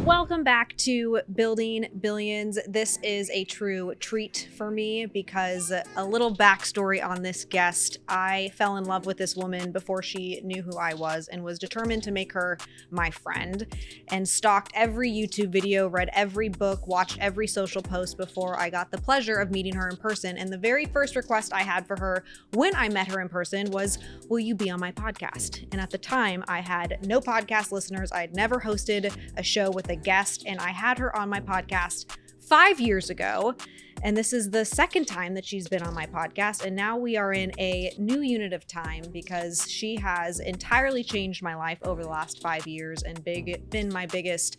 Welcome back to Building Billions. This is a true treat for me because a little backstory on this guest. I fell in love with this woman before she knew who I was and was determined to make her my friend, and stalked every YouTube video, read every book, watched every social post before I got the pleasure of meeting her in person. And the very first request I had for her when I met her in person was, will you be on my podcast? And at the time, I had no podcast listeners. I had never hosted a show with a guest, and I had her on my podcast 5 years ago, and this is the second time that she's been on my podcast, and now we are in a new unit of time because she has entirely changed my life over the last 5 years and been my biggest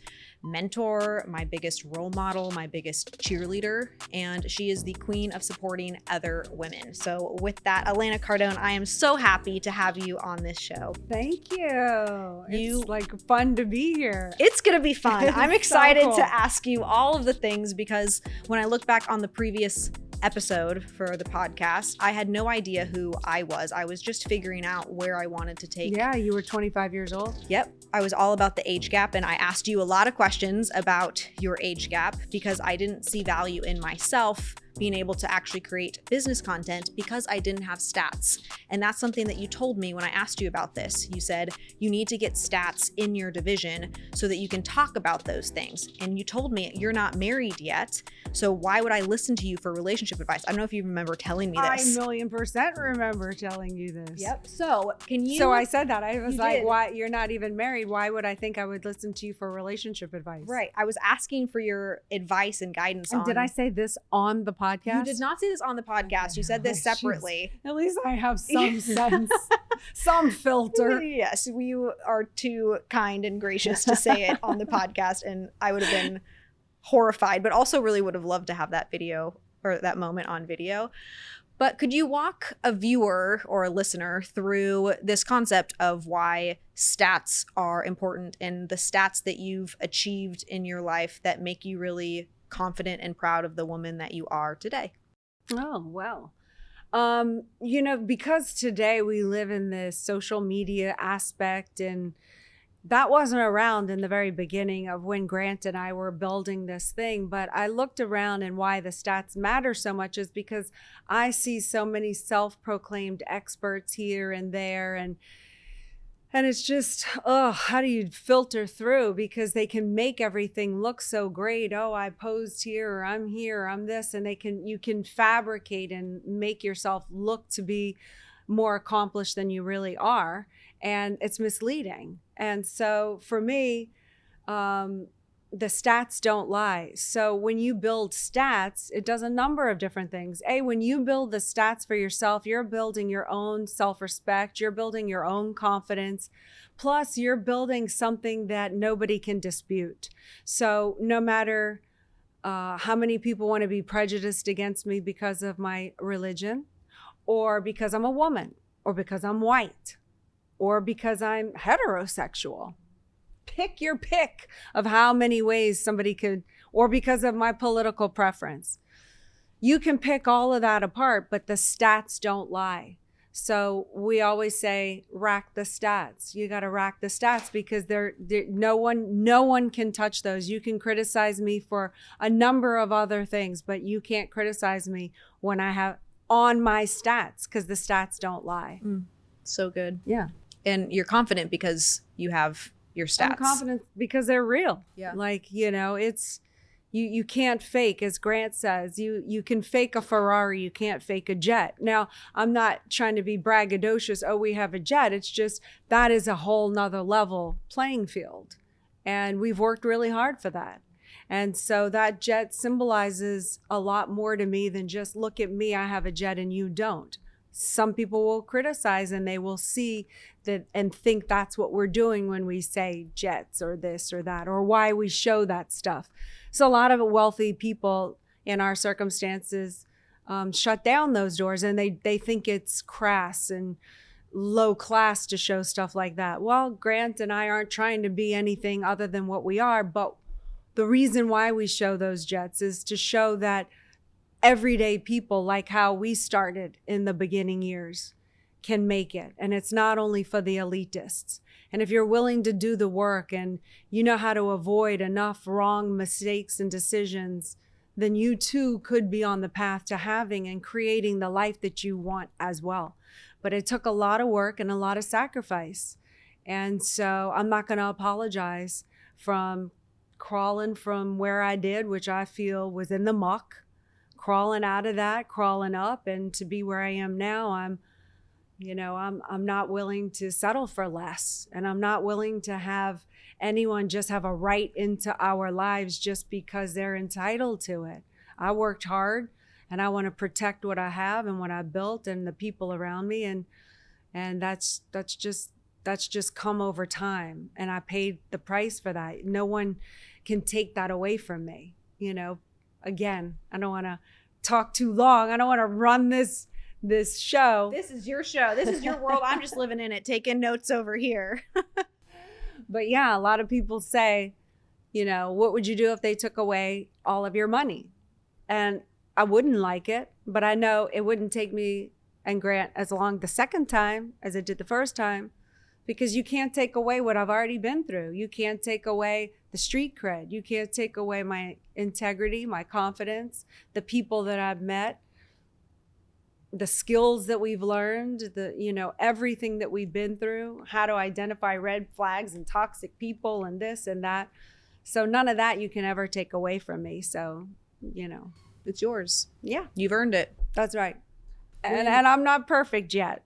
mentor, my biggest role model, my biggest cheerleader, and she is the queen of supporting other women. So with that, Elena Cardone, I am so happy to have you on this show. Thank you. It's like fun to be here. It's gonna be fun. I'm excited so cool to ask you all of the things because when I look back on the previous episode for the podcast, I had no idea who I was. I was just figuring out where I wanted to take. Yeah, you were 25 years old. Yep. I was all about the age gap, and I asked you a lot of questions about your age gap because I didn't see value in myself being able to actually create business content because I didn't have stats. And that's something that you told me when I asked you about this. You said you need to get stats in your division so that you can talk about those things. And you told me you're not married yet, so why would I listen to you for relationship advice? I don't know if you remember telling me this. I 1,000,000% remember telling you this. Yep. So can you? So I said that. I was like, did. why? You're not even married. Why would I think I would listen to you for relationship advice? Right. I was asking for your advice and guidance And on. did I say this on the podcast? You did not say this on the podcast. You said this Oh, jeez. separately. At least I have some sense, some filter. Yes, you are too kind and gracious to say it on the podcast, and I would have been horrified, but also really would have loved to have that video or that moment on video. But could you walk a viewer or a listener through this concept of why stats are important and the stats that you've achieved in your life that make you really confident and proud of the woman that you are today? Oh, well. Because today we live in this social media aspect, and that wasn't around in the very beginning of when Grant and I were building this thing. But I looked around, and why the stats matter so much is because I see so many self-proclaimed experts here and there, and it's just, how do you filter through? Because they can make everything look so great. Oh, I posed here, or I'm here, or I'm this. And you can fabricate and make yourself look to be more accomplished than you really are. And it's misleading. And so for me, the stats don't lie. So when you build stats, it does a number of different things. When you build the stats for yourself, you're building your own self-respect, you're building your own confidence, plus you're building something that nobody can dispute. So no matter how many people want to be prejudiced against me because of my religion, or because I'm a woman, or because I'm white, or because I'm heterosexual, pick your pick of how many ways somebody could, or because of my political preference. You can pick all of that apart, but the stats don't lie. So we always say, rack the stats. You got to rack the stats because no one can touch those. You can criticize me for a number of other things, but you can't criticize me when I have on my stats, because the stats don't lie. So good. Yeah. And you're confident because you have your stats. I'm confident because they're real. Yeah. Like, it's, you can't fake, as Grant says, you can fake a Ferrari, you can't fake a jet. Now, I'm not trying to be braggadocious, we have a jet. It's just, that is a whole nother level playing field. And we've worked really hard for that. And so that jet symbolizes a lot more to me than just, look at me, I have a jet and you don't. Some people will criticize and they will see that and think that's what we're doing when we say jets or this or that, or why we show that stuff. So a lot of wealthy people in our circumstances shut down those doors, and they think it's crass and low class to show stuff like that. Well, Grant and I aren't trying to be anything other than what we are, but the reason why we show those jets is to show that everyday people, like how we started in the beginning years, can make it. And it's not only for the elitists. And if you're willing to do the work and you know how to avoid enough wrong mistakes and decisions, then you too could be on the path to having and creating the life that you want as well. But it took a lot of work and a lot of sacrifice. And so I'm not going to apologize from crawling from where I did, which I feel was in the muck, crawling out of that, crawling up, and to be where I am now. I'm not willing to settle for less, and I'm not willing to have anyone just have a right into our lives just because they're entitled to it. I worked hard, and I want to protect what I have and what I built and the people around me, and that's just come over time, and I paid the price for that. No one can take that away from me. Again, I don't want to talk too long. I don't want to run this show. This is your show. This is your world. I'm just living in it, taking notes over here. But yeah, a lot of people say, what would you do if they took away all of your money? And I wouldn't like it, but I know it wouldn't take me and Grant as long the second time as it did the first time, because you can't take away what I've already been through. You can't take away the street cred. You can't take away my integrity, my confidence, the people that I've met, the skills that we've learned, everything that we've been through, how to identify red flags and toxic people and this and that. So none of that you can ever take away from me. So, it's yours. Yeah. You've earned it. That's right. And I'm not perfect yet.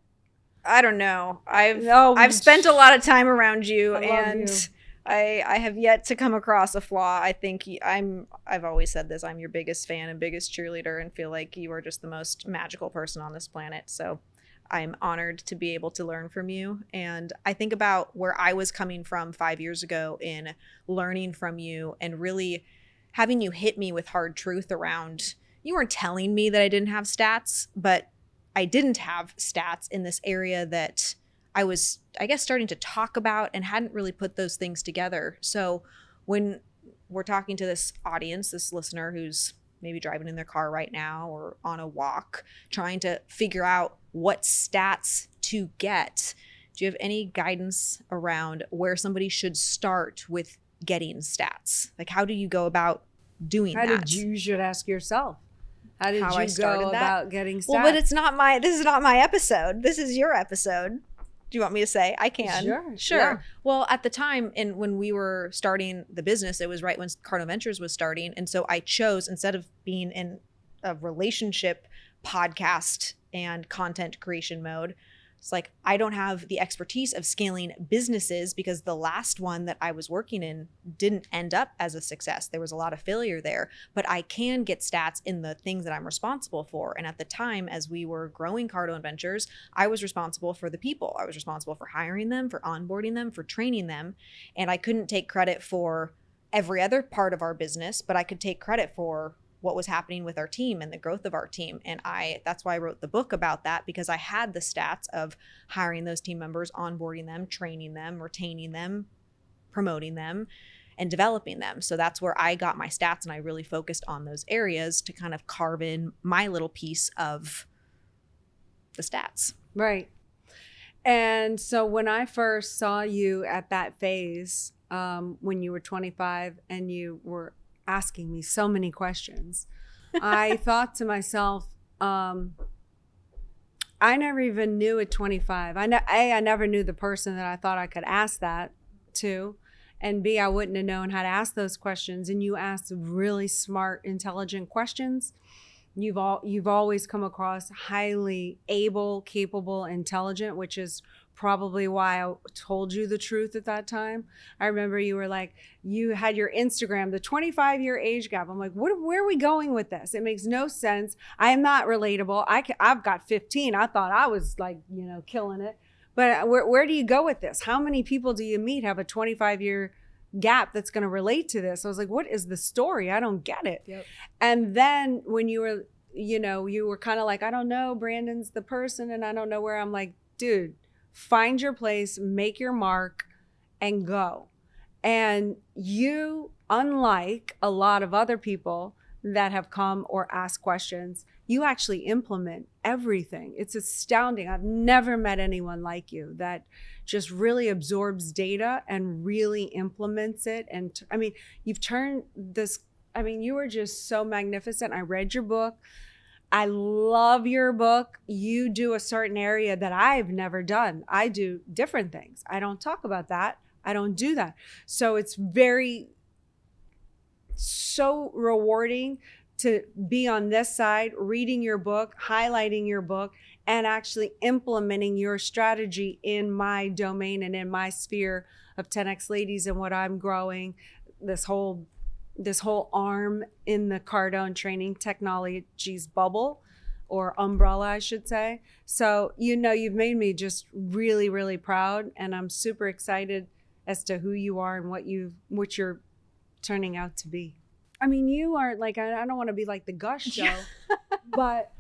I don't know. I've spent a lot of time around you, and I have yet to come across a flaw. I think I've always said this, I'm your biggest fan and biggest cheerleader, and feel like you are just the most magical person on this planet. So I'm honored to be able to learn from you. And I think about where I was coming from 5 years ago in learning from you and really having you hit me with hard truth around, you weren't telling me that I didn't have stats, but I didn't have stats in this area that I was, I guess, starting to talk about and hadn't really put those things together. So when we're talking to this audience, this listener who's maybe driving in their car right now or on a walk, trying to figure out what stats to get, do you have any guidance around where somebody should start with getting stats? Like, how do you go about doing that? You should ask yourself. How did you go about getting stats? Well, but this is not my episode. This is your episode. Do you want me to say? I can. Sure. Yeah. Well, at the time, and when we were starting the business, it was right when Cardone Ventures was starting. And so I chose, instead of being in a relationship podcast and content creation mode, it's like, I don't have the expertise of scaling businesses because the last one that I was working in didn't end up as a success. There was a lot of failure there, but I can get stats in the things that I'm responsible for. And at the time, as we were growing Cardone Ventures, I was responsible for the people. I was responsible for hiring them, for onboarding them, for training them. And I couldn't take credit for every other part of our business, but I could take credit for what was happening with our team and the growth of our team. And that's why I wrote the book about that, because I had the stats of hiring those team members, onboarding them, training them, retaining them, promoting them, and developing them. So that's where I got my stats, and I really focused on those areas to kind of carve in my little piece of the stats. Right. And so when I first saw you at that phase, when you were 25 and you were asking me so many questions, I thought to myself, I never even knew at 25. I never knew the person that I thought I could ask that to, and B, I wouldn't have known how to ask those questions. And you asked really smart, intelligent questions. You've always come across highly able, capable, intelligent, which is probably why I told you the truth at that time. I remember you were like, you had your Instagram, the 25-year age gap. I'm like, where are we going with this? It makes no sense. I am not relatable. I've got 15. I thought I was like, killing it. But where do you go with this? How many people do you meet have a 25-year gap that's going to relate to this? I was like, what is the story? I don't get it. Yep. And then when you were kind of like, I don't know, Brandon's the person and I don't know where. I'm like, dude, find your place, make your mark, and go. And you, unlike a lot of other people that have come or asked questions. You actually implement everything. It's astounding. I've never met anyone like you that just really absorbs data and really implements it. And I mean, you've turned this, I mean, you are just so magnificent. I read your book. I love your book. You do a certain area that I've never done. I do different things. I don't talk about that. I don't do that. So it's so rewarding to be on this side, reading your book, highlighting your book, and actually implementing your strategy in my domain and in my sphere of 10X Ladies and what I'm growing, this whole arm in the Cardone Training Technologies bubble, or umbrella, I should say. So, you've made me just really, really proud, and I'm super excited as to who you are and what you're turning out to be. I mean, you are like, I don't want to be like the Gush show, but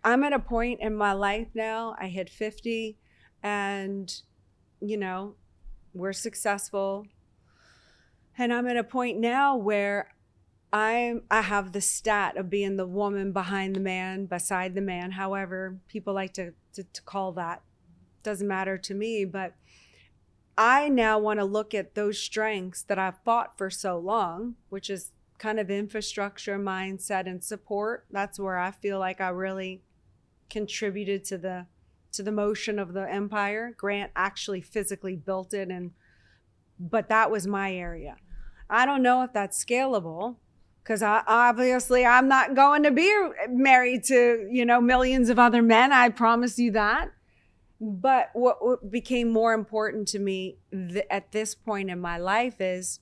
I'm at a point in my life now. I hit 50 and, we're successful. And I'm at a point now where I have the stat of being the woman behind the man, beside the man, however people like to call that. Doesn't matter to me, but I now want to look at those strengths that I've fought for so long, which is kind of infrastructure, mindset, and support. That's where I feel like I really contributed to the motion of the empire. Grant actually physically built it, but that was my area. I don't know if that's scalable, because I'm not going to be married to, millions of other men. I promise you that. But what became more important to me at this point in my life is,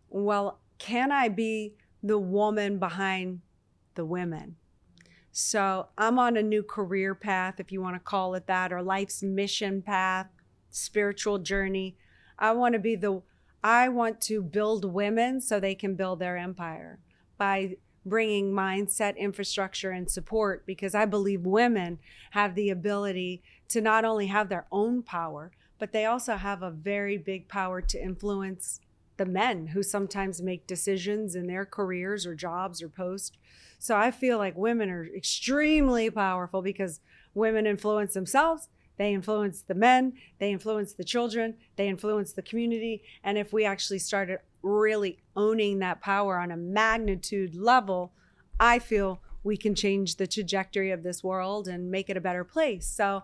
well, can I be the woman behind the women? So I'm on a new career path, if you want to call it that, or life's mission path, spiritual journey. I want to build women so they can build their empire by bringing mindset, infrastructure, and support, because I believe women have the ability to not only have their own power, but they also have a very big power to influence the men who sometimes make decisions in their careers or jobs or posts. So I feel like women are extremely powerful, because women influence themselves, they influence the men, they influence the children, they influence the community. And if we actually started really owning that power on a magnitude level, I feel we can change the trajectory of this world and make it a better place. So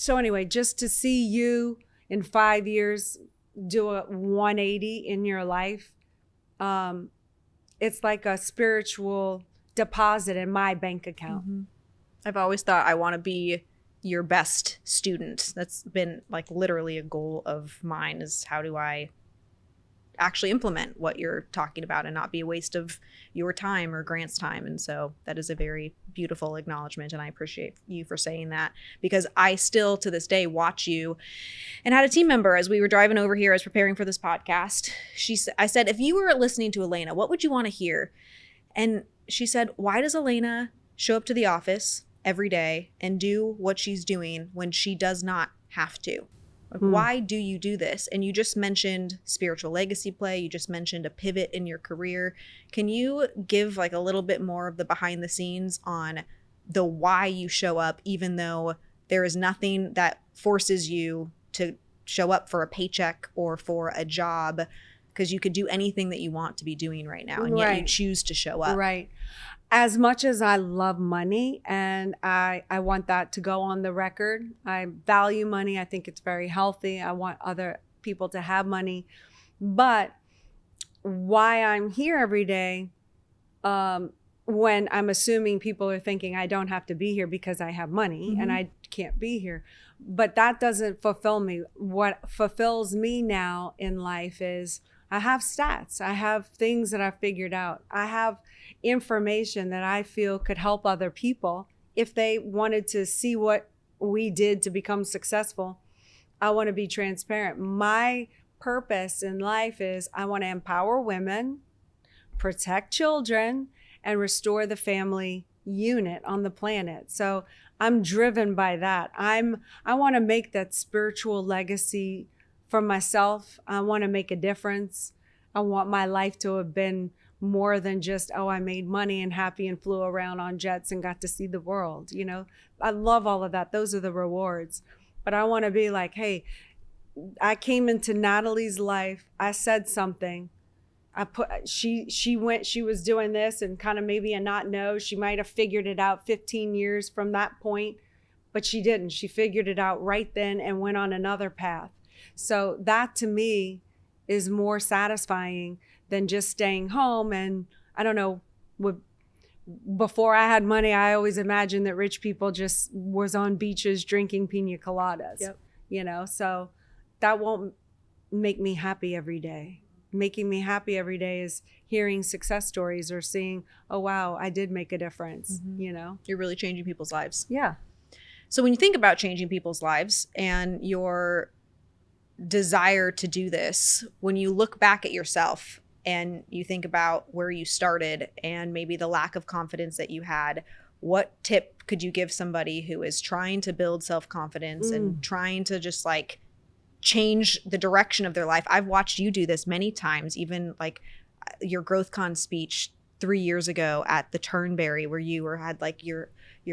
anyway, just to see you in 5 years do a 180 in your life, it's like a spiritual deposit in my bank account. Mm-hmm. I've always thought I want to be your best student. That's been like literally a goal of mine, is how do I actually implement what you're talking about and not be a waste of your time or Grant's time. And so that is a very beautiful acknowledgement, and I appreciate you for saying that, because I still to this day watch you. And had a team member, as we were driving over here as preparing for this podcast, I said, if you were listening to Elena, what would you want to hear? And she said, why does Elena show up to the office every day and do what she's doing when she does not have to? Like, why do you do this? And you just mentioned spiritual legacy play. You just mentioned a pivot in your career. Can you give like a little bit more of the behind the scenes on the why you show up, even though there is nothing that forces you to show up for a paycheck or for a job, because you could do anything that you want to be doing right now, and yet you choose to show up. Right. As much as I love money, and I want that to go on the record, I value money. I think it's very healthy. I want other people to have money. But why I'm here every day, when I'm assuming people are thinking I don't have to be here because I have money and I can't be here. But that doesn't fulfill me. What fulfills me now in life is I have stats. I have things that I've figured out. I have information that I feel could help other people if they wanted to see what we did to become successful. I want to be transparent. My purpose in life is I want to empower women, protect children, and restore the family unit on the planet. So I'm driven by that. I want to make that spiritual legacy for myself. I want to make a difference. I want my life to have been more than just, oh, I made money and happy and flew around on jets and got to see the world. You know, I love all of that. Those are the rewards. But I want to be like, hey, I came into Natalie's life. I said something. She was doing this and kind of maybe a not know. She might have figured it out 15 years from that point, but she didn't. She figured it out right then and went on another path. So that to me is more satisfying than just staying home. And I don't know, before I had money, I always imagined that rich people just was on beaches drinking pina coladas. Yep. You know, so that won't make me happy every day. Making me happy every day is hearing success stories or seeing, oh, wow, I did make a difference, you know? You're really changing people's lives. Yeah. So when you think about changing people's lives and your desire to do this, when you look back at yourself and you think about where you started and maybe the lack of confidence that you had, what tip could you give somebody who is trying to build self-confidence and trying to just like change the direction of their life? I've watched you do this many times, even like your GrowthCon speech 3 years ago at the Turnberry, where you had like your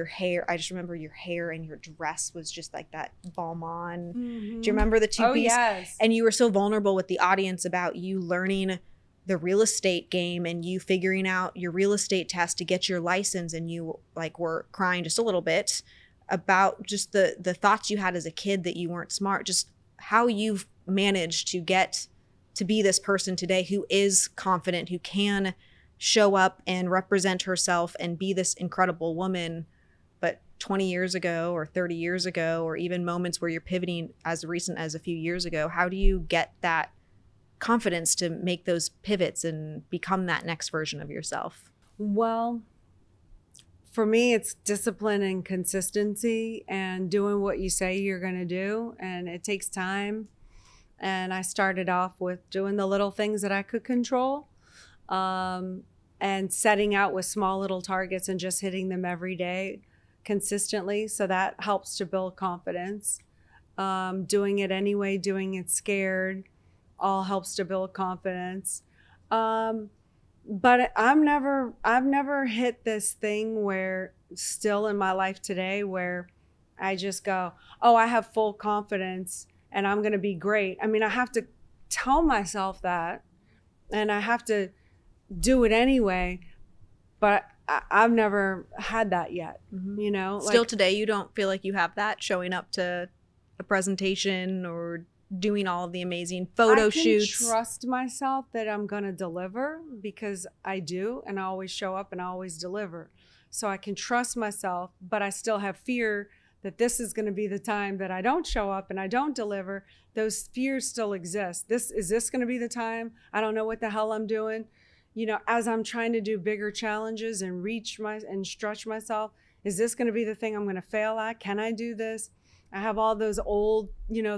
hair. I just remember your hair and your dress was just like that balmain. Do you remember the two-piece? Oh, yes. And you were so vulnerable with the audience about you learning the real estate game and you figuring out your real estate test to get your license, and you like were crying just a little bit about just the thoughts you had as a kid that you weren't smart, just how you've managed to get to be this person today who is confident, who can show up and represent herself and be this incredible woman. But 20 years ago or 30 years ago, or even moments where you're pivoting as recent as a few years ago, how do you get that confidence to make those pivots and become that next version of yourself? Well, for me, it's discipline and consistency and doing what you say you're going to do. And it takes time. And I started off with doing the little things that I could control, and setting out with small little targets and just hitting them every day consistently. So that helps to build confidence. Doing it anyway, doing it scared, all helps to build confidence. But I've never hit this thing where still in my life today where I just go, oh, I have full confidence and I'm going to be great. I mean, I have to tell myself that and I have to do it anyway, but I've never had that yet, you know? Still today, you don't feel like you have that showing up to a presentation or doing all of the amazing photo shoots? I can trust myself that I'm going to deliver because I do, and I always show up and I always deliver. So I can trust myself, but I still have fear that this is going to be the time that I don't show up and I don't deliver. Those fears still exist. Is this going to be the time? I don't know what the hell I'm doing. You know, as I'm trying to do bigger challenges and and stretch myself, is this going to be the thing I'm going to fail at? Can I do this? I have all those old,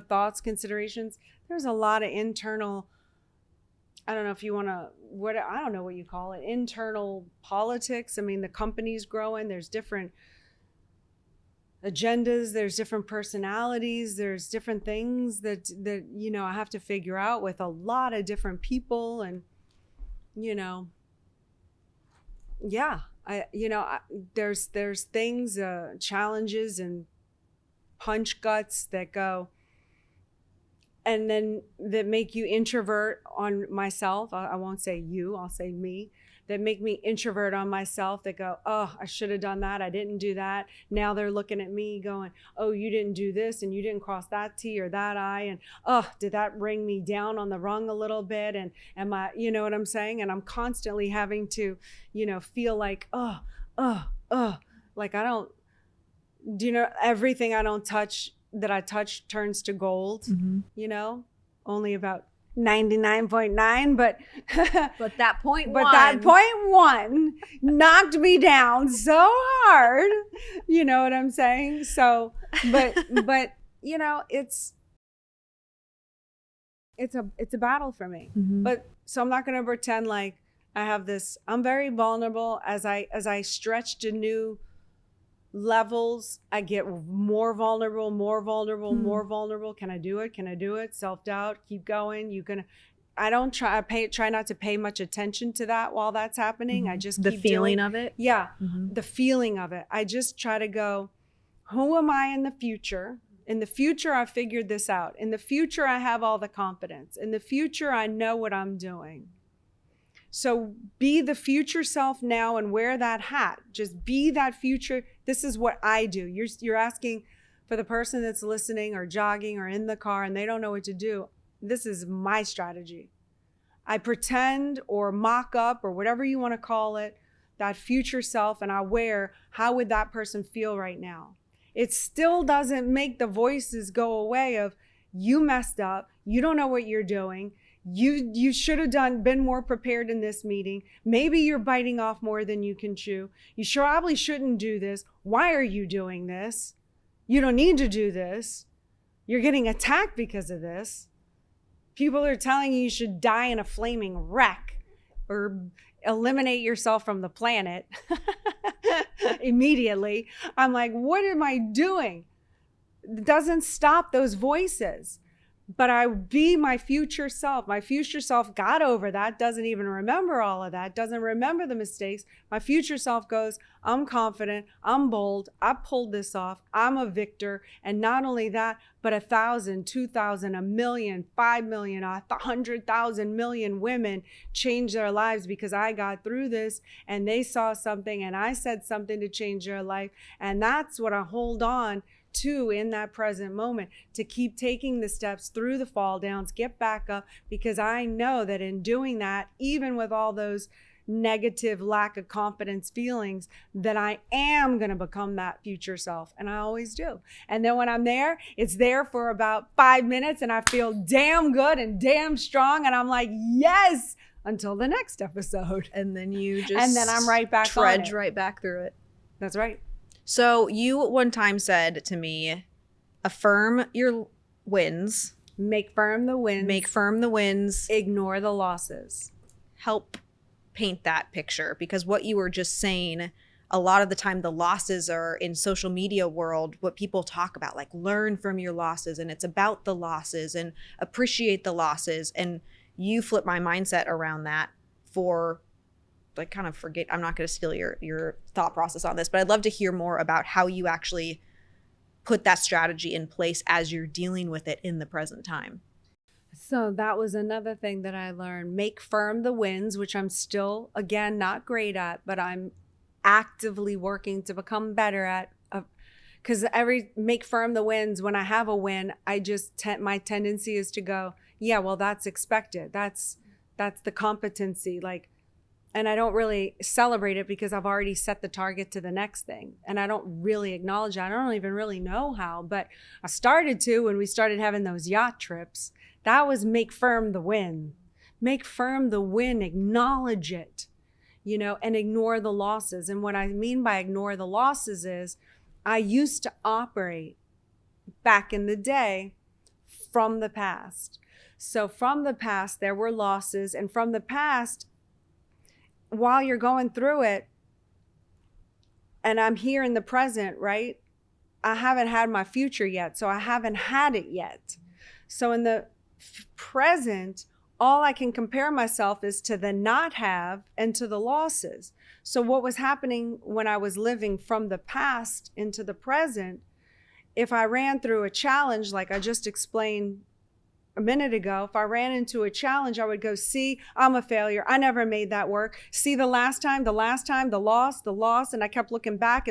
thoughts, considerations. There's a lot of internal, I don't know if you want to, I don't know what you call it, internal politics. I mean, the company's growing. There's different agendas. There's different personalities. There's different things that I have to figure out with a lot of different people. And, there's things, challenges and punch guts that go and then that make you introvert on myself. I won't say you, I'll say me, that make me introvert on myself, that go, oh, I should have done that. I didn't do that. Now they're looking at me going, oh, you didn't do this and you didn't cross that T or that I. And, oh, did that bring me down on the rung a little bit? And am I, you know what I'm saying? And I'm constantly having to, feel like, like I don't, everything I don't touch that I touch turns to gold, only about 99.9, but that point that point one knocked me down so hard. You know what I'm saying? So, but it's a battle for me. But so I'm not going to pretend like I have this. I'm very vulnerable as I stretch to new levels. I get more vulnerable. Can I do it? Self-doubt, keep going. I don't try not to pay much attention to that while that's happening. I just The keep feeling doing, of it. yeah, the feeling of it. I just try to go, who am I in the future? In the future, I figured this out. In the future, I have all the confidence. In the future, I know what I'm doing. So be the future self now and wear that hat. Just be that future. This is what I do. You're asking for the person that's listening or jogging or in the car and they don't know what to do. This is my strategy. I pretend or mock up or whatever you want to call it, that future self, and I wear, how would that person feel right now? It still doesn't make the voices go away of, you messed up, you don't know what you're doing, you should have been more prepared in this meeting, maybe you're biting off more than you can chew, you probably shouldn't do this, why are you doing this? You don't need to do this, you're getting attacked because of this. People are telling you should die in a flaming wreck or eliminate yourself from the planet immediately. I'm like, what am I doing? It doesn't stop those voices. But I be my future self. My future self got over that, doesn't even remember all of that, doesn't remember the mistakes. My future self goes, I'm confident, I'm bold, I pulled this off, I'm a victor. And not only that, but 1,000, 2,000, 1,000,000, 5,000,000, 100,000 million women changed their lives because I got through this and they saw something and I said something to change their life. And that's what I hold on to in that present moment, to keep taking the steps through the fall downs, get back up, because I know that in doing that, even with all those negative lack of confidence feelings, that I am going to become that future self. And I always do. And then when I'm there, it's there for about 5 minutes and I feel damn good and damn strong. And I'm like, yes, until the next episode. And then you just and then I'm right back trudge on it. right back through it. That's right. So you one time said to me, affirm your wins. Make firm the wins. Make firm the wins. Ignore the losses. Help paint that picture, because what you were just saying, a lot of the time the losses are in social media world, what people talk about, like learn from your losses and it's about the losses and appreciate the losses. And you flip my mindset around that for like kind of forget, I'm not going to steal your thought process on this, but I'd love to hear more about how you actually put that strategy in place as you're dealing with it in the present time. So that was another thing that I learned. Make firm the wins, which I'm still, again, not great at, but I'm actively working to become better at. Because make firm the wins, when I have a win, I just, my tendency is to go, yeah, well, that's expected. That's the competency. Like, and I don't really celebrate it because I've already set the target to the next thing. And I don't really acknowledge it. I don't even really know how, but I started to when we started having those yacht trips. That was make firm the win. Make firm the win, acknowledge it, and ignore the losses. And what I mean by ignore the losses is I used to operate back in the day from the past. So from the past, there were losses. And from the past, while you're going through it, and I'm here in the present, right? I haven't had my future yet, so I haven't had it yet. So in the present, all I can compare myself is to the not have and to the losses. So what was happening when I was living from the past into the present, if I ran through a challenge like I just explained a minute ago, if I ran into a challenge, I would go, see, I'm a failure. I never made that work. See, the last time, the loss. And I kept looking back,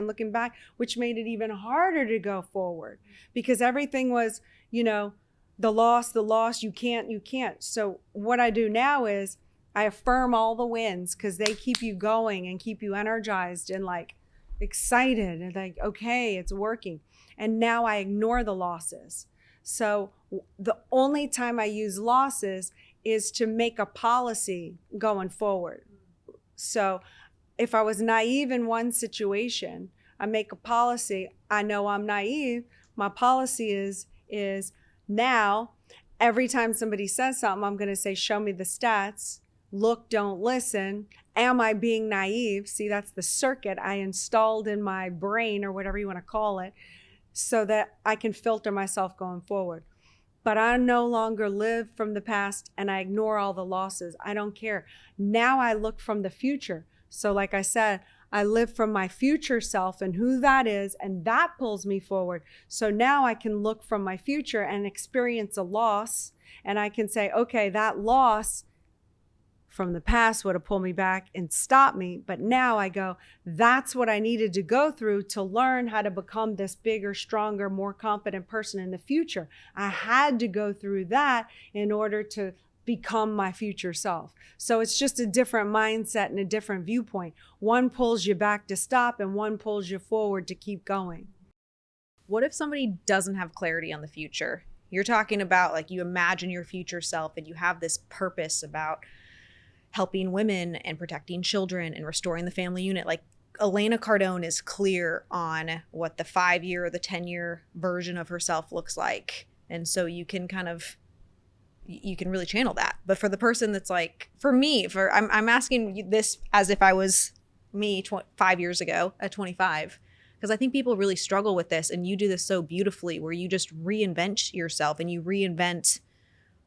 which made it even harder to go forward because everything was, the loss, you can't. So what I do now is I affirm all the wins because they keep you going and keep you energized and like excited and like, okay, it's working. And now I ignore the losses. So the only time I use losses is to make a policy going forward. So if I was naive in one situation, I make a policy. I know I'm naive. My policy is now every time somebody says something, I'm going to say, show me the stats. Look, don't listen. Am I being naive? See, that's the circuit I installed in my brain or whatever you want to call it, so that I can filter myself going forward. but I no longer live from the past and I ignore all the losses. I don't care. Now I look from the future. So like I said, I live from my future self and who that is, and that pulls me forward. So now I can look from my future and experience a loss, and I can say, okay, that loss from the past would have pulled me back and stopped me. But now I go, that's what I needed to go through to learn how to become this bigger, stronger, more confident person in the future. I had to go through that in order to become my future self. So it's just a different mindset and a different viewpoint. One pulls you back to stop and one pulls you forward to keep going. What if somebody doesn't have clarity on the future? You're talking about like you imagine your future self and you have this purpose about helping women and protecting children and restoring the family unit. Like Elena Cardone is clear on what the 5-year or the 10-year version of herself looks like. And so you can really channel that. But for the person that's like, for me, I'm asking you this as if I was me 5 years ago at 25, because I think people really struggle with this, and you do this so beautifully where you just reinvent yourself and you reinvent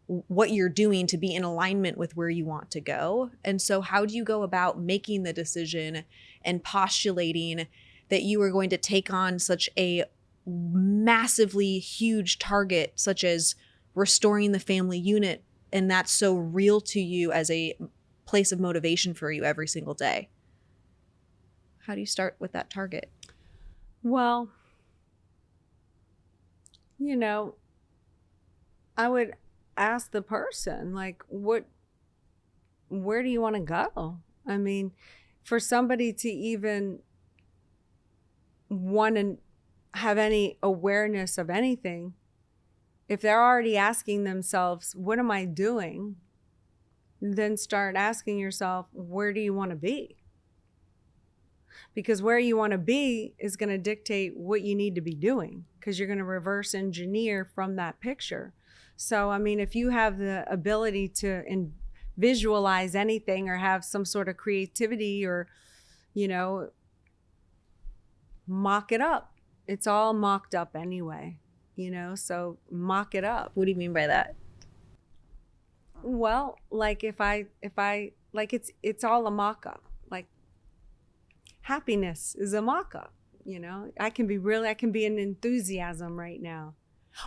what you're doing to be in alignment with where you want to go. And so how do you go about making the decision and postulating that you are going to take on such a massively huge target, such as restoring the family unit, and that's so real to you as a place of motivation for you every single day? How do you start with that target? Well, I would ask the person, like, where do you want to go? I mean, for somebody to even want to have any awareness of anything, if they're already asking themselves, what am I doing? Then start asking yourself, where do you want to be? Because where you want to be is going to dictate what you need to be doing, because you're going to reverse engineer from that picture. So, I mean, if you have the ability to visualize anything or have some sort of creativity or, mock it up. It's all mocked up anyway, so mock it up. What do you mean by that? Well, like if I like it's all a mock up. Like happiness is a mock up, I can be in enthusiasm right now.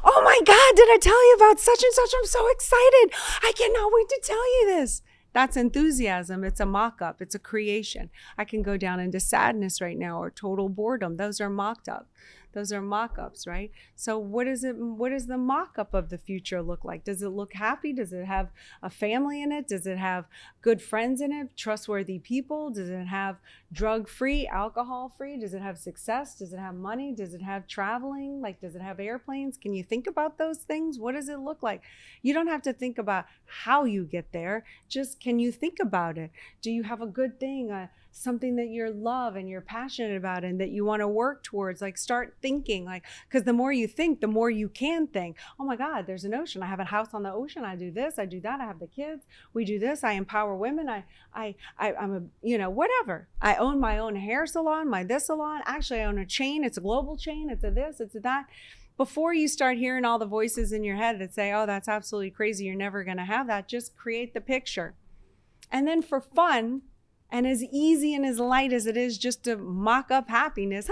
Oh my God, did I tell you about such and such? I'm so excited. I cannot wait to tell you this. That's enthusiasm. It's a mock-up. It's a creation. I can go down into sadness right now or total boredom. Those are mocked up. Those are mock-ups, right? So what does the mock-up of the future look like? Does it look happy? Does it have a family in it? Does it have good friends in it? Trustworthy people? Does it have drug-free, alcohol-free? Does it have success? Does it have money? Does it have traveling? Like, does it have airplanes? Can you think about those things? What does it look like? You don't have to think about how you get there. Just can you think about it? Do you have a good thing? Something that you love and you're passionate about and that you want to work towards? Like, start thinking, like, because the more you think, the more you can think. Oh my God, there's an ocean. I have a house on the ocean. I do this, I do that. I have the kids. We do this. I empower women. I'm a, whatever. I own my own hair salon, my this salon. Actually, I own a chain. It's a global chain. It's a this, it's a that. Before you start hearing all the voices in your head that say, oh, that's absolutely crazy, you're never going to have that, just create the picture. And then for fun, and as easy and as light as it is just to mock up happiness,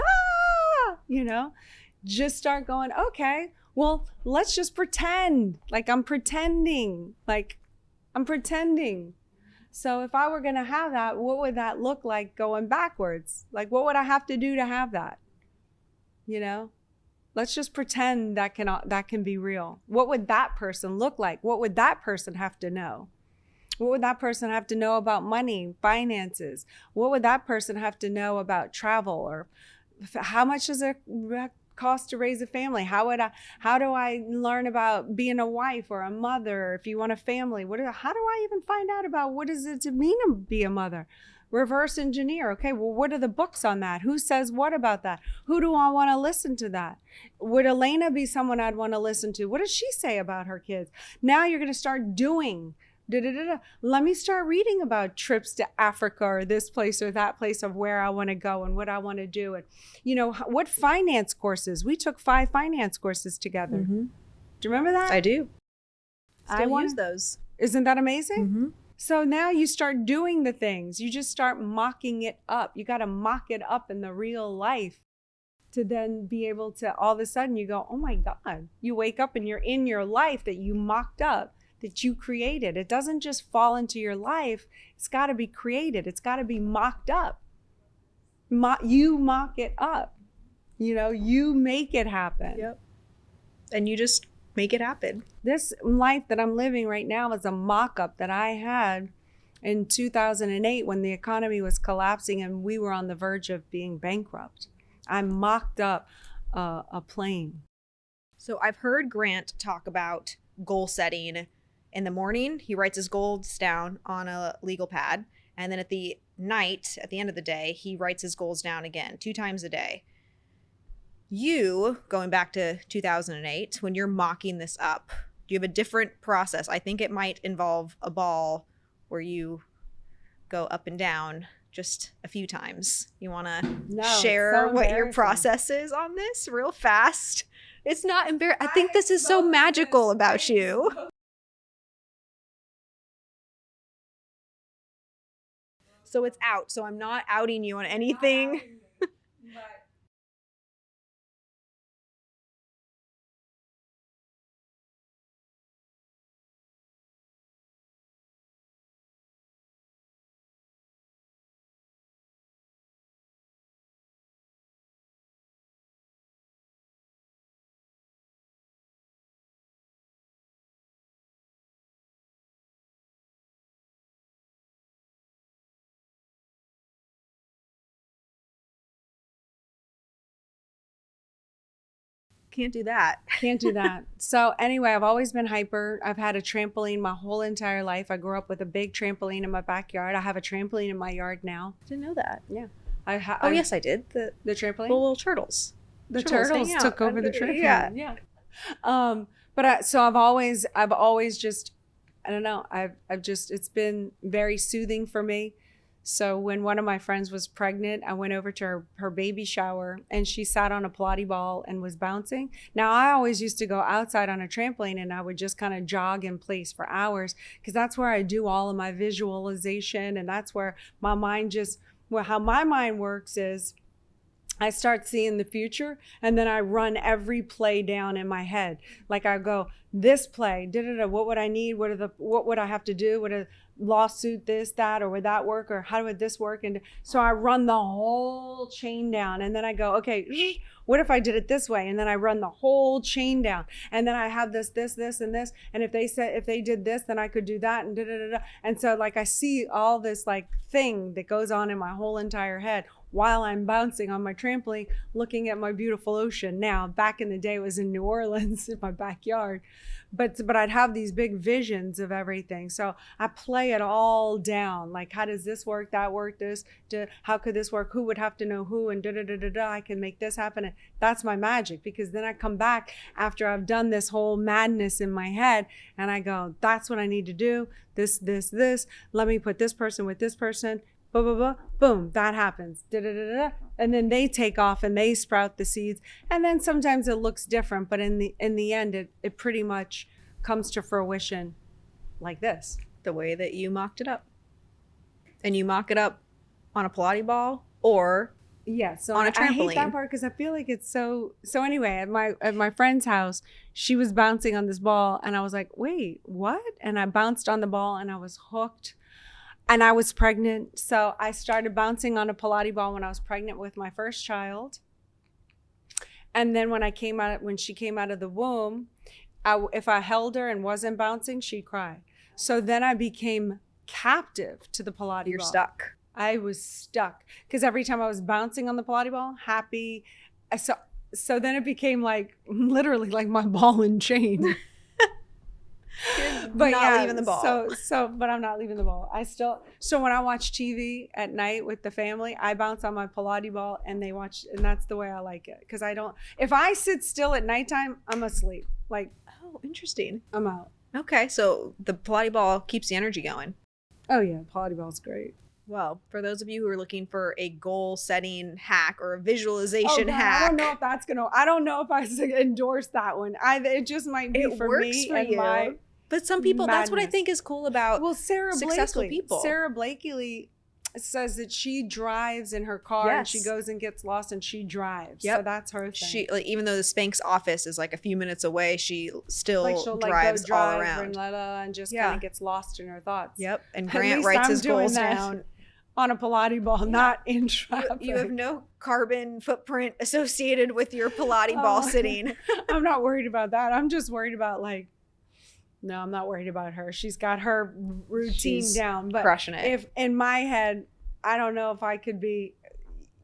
just start going, okay, well, let's just pretend like I'm pretending. So if I were going to have that, what would that look like going backwards? Like, what would I have to do to have that? Let's just pretend that can be real. What would that person look like? What would that person have to know? What would that person have to know about money, finances? What would that person have to know about travel? Or how much does it cost to raise a family? How do I learn about being a wife or a mother? If you want a family, how do I even find out about what does it mean to be a mother? Reverse engineer. Okay, well, what are the books on that? Who says what about that? Who do I want to listen to that? Would Elena be someone I'd want to listen to? What does she say about her kids? Now you're going to start doing. Let me start reading about trips to Africa or this place or that place of where I want to go and what I want to do. And, what finance courses? We took 5 finance courses together. Mm-hmm. Do you remember that? I do. I Still wanna- use those. Isn't that amazing? Mm-hmm. So now you start doing the things. You just start mocking it up. You got to mock it up in the real life to then be able to, all of a sudden you go, oh my God. You wake up and you're in your life that you mocked up, that you created. It doesn't just fall into your life. It's got to be created. It's got to be mocked up. You mock it up. You know, you make it happen. Yep. And you just make it happen. This life that I'm living right now is a mock-up that I had in 2008 when the economy was collapsing and we were on the verge of being bankrupt. I mocked up a plane. So I've heard Grant talk about goal setting in the morning. He writes his goals down on a legal pad. And then at the night, at the end of the day, he writes his goals down again 2 times a day. You, going back to 2008, when you're mocking this up, do you have a different process? I think it might involve a ball where you go up and down just a few times. You want to share what your process is on this real fast? It's not embarrassing. I think this is so magical about you. So it's out. So I'm not outing you on anything. Can't do that. Can't do that. So anyway, I've always been hyper. I've had a trampoline my whole entire life. I grew up with a big trampoline in my backyard. I have a trampoline in my yard now. Didn't know that. Yeah. Yes, I did. The trampoline? little turtles. The turtles took over the trampoline. Yeah. So I've always just, I don't know. I've just, it's been very soothing for me. So when one of my friends was pregnant, I went over to her baby shower and she sat on a Pilates ball and was bouncing. Now I always used to go outside on a trampoline and I would just kind of jog in place for hours because that's where I do all of my visualization. And that's where my mind how my mind works is I start seeing the future and then I run every play down in my head. Like I go, this play, what would I need? What would I have to do? Would a lawsuit, this, that, or would that work? Or how would this work? And so I run the whole chain down and then I go, okay, what if I did it this way? And then I run the whole chain down. And then I have this, and this. And if they did this, then I could do that and da-da-da-da. And so like I see all this like thing that goes on in my whole entire head while I'm bouncing on my trampoline, looking at my beautiful ocean. Now, back in the day, it was in New Orleans in my backyard, but I'd have these big visions of everything. So I play it all down. Like, how does this work? That work? How could this work? Who would have to know who? And da-da-da-da-da. I can make this happen. And that's my magic, because then I come back after I've done this whole madness in my head and I go, that's what I need to do. This. Let me put this person with this person. Boom, that happens. And then they take off and they sprout the seeds. And then sometimes it looks different, but in the end, it pretty much comes to fruition like this. The way that you mocked it up. And you mock it up on a Pilates ball or so on a trampoline. I hate that part because I feel like it's so anyway, at my friend's house, she was bouncing on this ball and I was like, wait, what? And I bounced on the ball and I was hooked. And I was pregnant, so I started bouncing on a Pilates ball when I was pregnant with my first child. And then when she came out of the womb, if I held her and wasn't bouncing, she'd cry. So then I became captive to the Pilates ball. You're stuck. I was stuck because every time I was bouncing on the Pilates ball, happy. So then it became like literally like my ball and chain. But not leaving the ball. But I'm not leaving the ball. So when I watch TV at night with the family, I bounce on my Pilates ball and they watch, and that's the way I like it. Because if I sit still at nighttime, I'm asleep. Like, oh, interesting. I'm out. Okay, so the Pilates ball keeps the energy going. Oh yeah, Pilates ball's great. Well, for those of you who are looking for a goal setting hack or a visualization hack. I don't know if I don't know if I endorse that one. It just might be it for works me for and you. my But some people, that's what I madness. think is cool about successful people. Sarah Blakely says that she drives in her car and she goes and gets lost and she drives. So that's her thing. She, like, even though the Spanx office is like a few minutes away, she still like she'll drives go drive all around and just kind of gets lost in her thoughts. Yep. And At Grant least writes I'm his doing goals that down. On a Pilates ball, not in traffic. You have no carbon footprint associated with your Pilates ball sitting. I'm not worried about that. I'm just worried about no, I'm not worried about her. She's got her routine down. But crushing it. If in my head, I don't know if I could be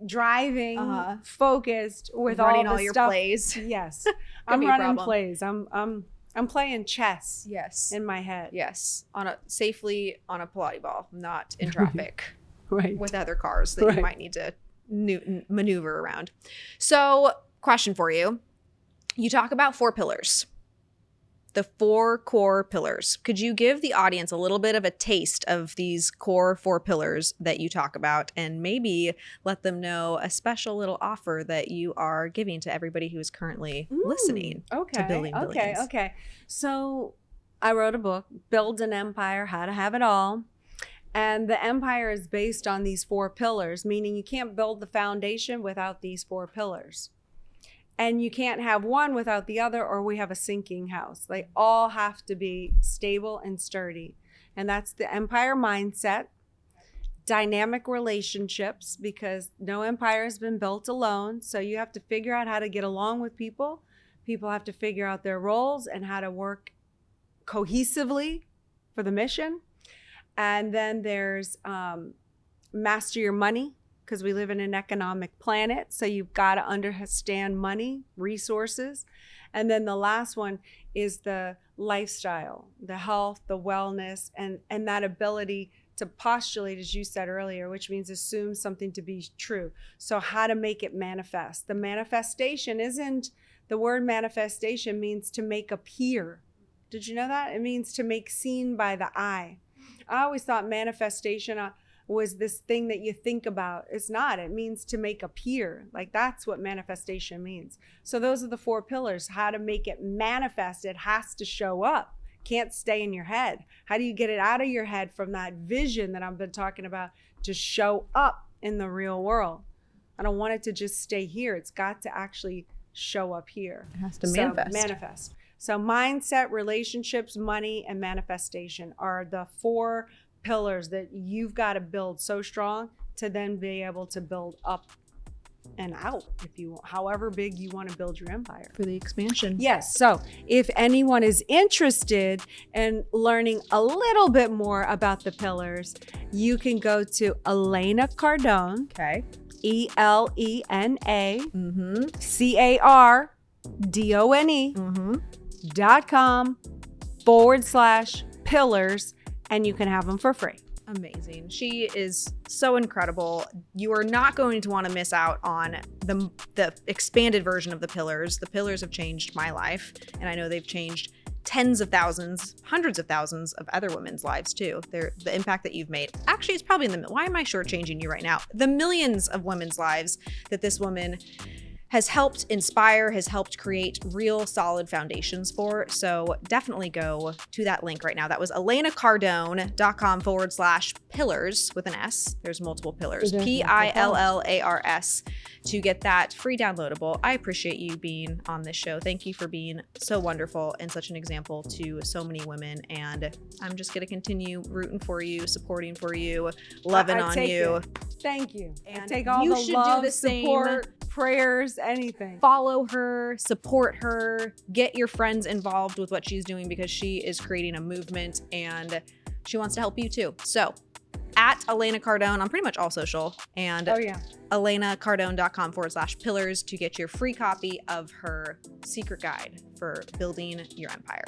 driving focused with running all your stuff. plays. Yes. I'm running plays. I'm playing chess. Yes. In my head. Yes. Safely on a Pilates ball, not in traffic. Right. With other cars that you might need to maneuver around. So, question for you. You talk about 4 pillars. The 4 core pillars. Could you give the audience a little bit of a taste of these core 4 pillars that you talk about, and maybe let them know a special little offer that you are giving to everybody who is currently listening to Building Billions? Okay. So I wrote a book, Build an Empire, How to Have It All. And the empire is based on these 4 pillars, meaning you can't build the foundation without these 4 pillars. And you can't have one without the other, or we have a sinking house. They all have to be stable and sturdy. And that's the empire mindset, dynamic relationships, because no empire has been built alone. So you have to figure out how to get along with people. People have to figure out their roles and how to work cohesively for the mission. And then there's master your money, because we live in an economic planet. So you've got to understand money, resources. And then the last one is the lifestyle, the health, the wellness, and that ability to postulate, as you said earlier, which means assume something to be true. So how to make it manifest. The manifestation the word manifestation means to make appear. Did you know that? It means to make seen by the eye. I always thought manifestation was this thing that you think about. It's not. It means to make appear. Like, that's what manifestation means. So those are the 4 pillars. How to make it manifest. It has to show up. Can't stay in your head. How do you get it out of your head from that vision that I've been talking about to show up in the real world? I don't want it to just stay here. It's got to actually show up here. It has to manifest. Manifest. So mindset, relationships, money, and manifestation are the 4 pillars that you've got to build so strong to then be able to build up and out, if you want, however big you want to build your empire. For the expansion. Yes. So if anyone is interested in learning a little bit more about the pillars, you can go to Elena Cardone. Okay. ElenaCardone.com/pillars, and you can have them for free. Amazing. She is so incredible. You are not going to want to miss out on the expanded version of the pillars. The pillars have changed my life, and I know they've changed tens of thousands, hundreds of thousands of other women's lives too. The impact that you've made. Actually, it's probably why am I shortchanging you right now? The millions of women's lives that this woman has helped inspire, has helped create real solid foundations for. So definitely go to that link right now. That was ElenaCardone.com/pillars with an S. There's multiple pillars. PILLARS to get that free downloadable. I appreciate you being on this show. Thank you for being so wonderful and such an example to so many women. And I'm just gonna continue rooting for you, supporting for you, loving on you. Thank you. And I take all you the should love, do the same. support, prayers, anything. Follow her, support her, get your friends involved with what she's doing, because she is creating a movement and she wants to help you too. So at Elena Cardone on pretty much all social, and ElenaCardone.com/pillars to get your free copy of her secret guide for building your empire.